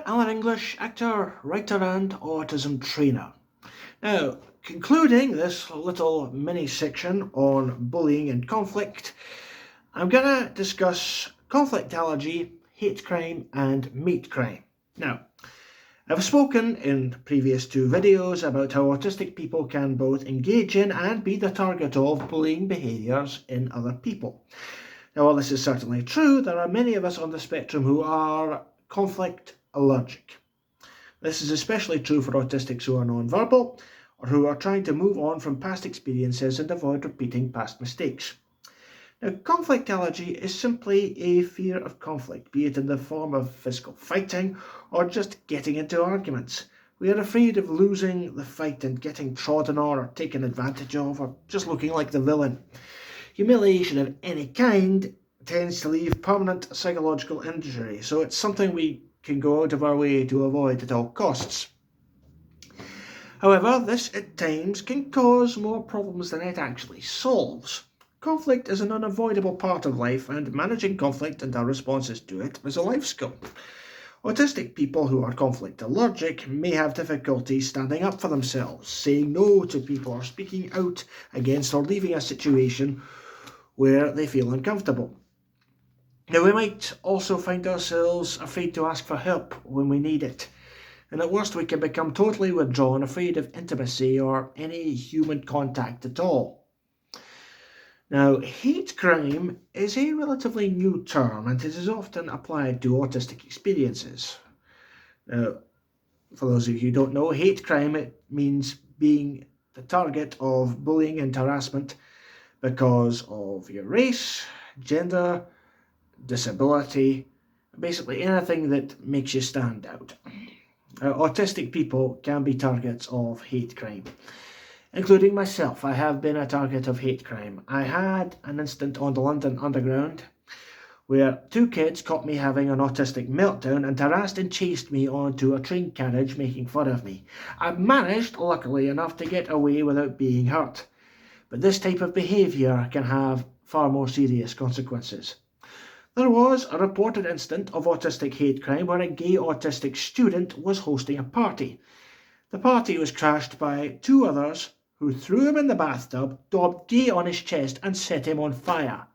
I'm an English actor, writer and autism trainer. Now, concluding this little mini section on bullying and conflict, I'm going to discuss conflict allergy, hate crime and mate crime. Now, I've spoken in previous two videos about how autistic people can both engage in and be the target of bullying behaviours in other people. Now, while this is certainly true, there are many of us on the spectrum who are conflict allergic. This is especially true for autistics who are non-verbal or who are trying to move on from past experiences and avoid repeating past mistakes. Now, conflict allergy is simply a fear of conflict, be it in the form of physical fighting or just getting into arguments. We are afraid of losing the fight and getting trodden on or taken advantage of or just looking like the villain. Humiliation of any kind tends to leave permanent psychological injury, so it's something we can go out of our way to avoid at all costs. However, this at times can cause more problems than it actually solves. Conflict is an unavoidable part of life, and managing conflict and our responses to it is a life skill. Autistic people who are conflict allergic may have difficulty standing up for themselves, saying no to people or speaking out against or leaving a situation where they feel uncomfortable. Now, we might also find ourselves afraid to ask for help when we need it. And at worst, we can become totally withdrawn, afraid of intimacy or any human contact at all. Now, hate crime is a relatively new term and it is often applied to autistic experiences. Now, for those of you who don't know, hate crime, it means being the target of bullying and harassment because of your race, gender, disability, basically anything that makes you stand out. Autistic people can be targets of hate crime, including myself. I have been a target of hate crime. I had an incident on the London Underground where two kids caught me having an autistic meltdown and harassed and chased me onto a train carriage, making fun of me. I managed, luckily enough, to get away without being hurt. But this type of behaviour can have far more serious consequences. There was a reported incident of autistic hate crime where a gay autistic student was hosting a party. The party was crashed by two others who threw him in the bathtub, daubed gay on his chest and set him on fire.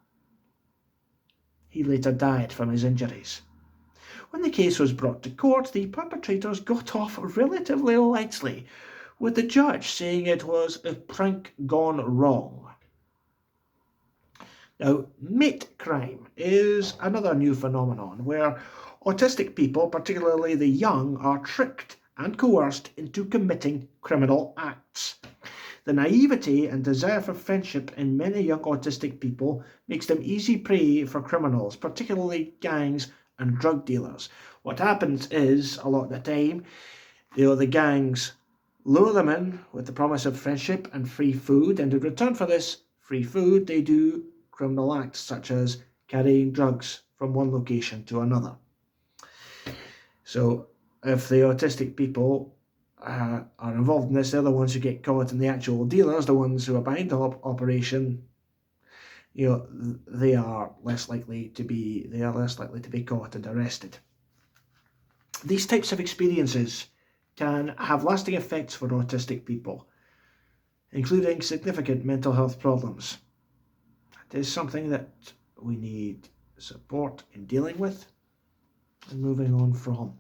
He later died from his injuries. When the case was brought to court, the perpetrators got off relatively lightly, with the judge saying it was a prank gone wrong. Now, mate crime is another new phenomenon where autistic people, particularly the young, are tricked and coerced into committing criminal acts. The naivety and desire for friendship in many young autistic people makes them easy prey for criminals, particularly gangs and drug dealers. What happens is, a lot of the time, the gangs lure them in with the promise of friendship and free food, and in return for this free food, they do criminal acts such as carrying drugs from one location to another. So if the autistic people are involved in this, they're the ones who get caught, and the actual dealers, the ones who are behind the operation, they are less likely to be caught and arrested. These types of experiences can have lasting effects for autistic people, including significant mental health problems. It is something that we need support in dealing with and moving on from.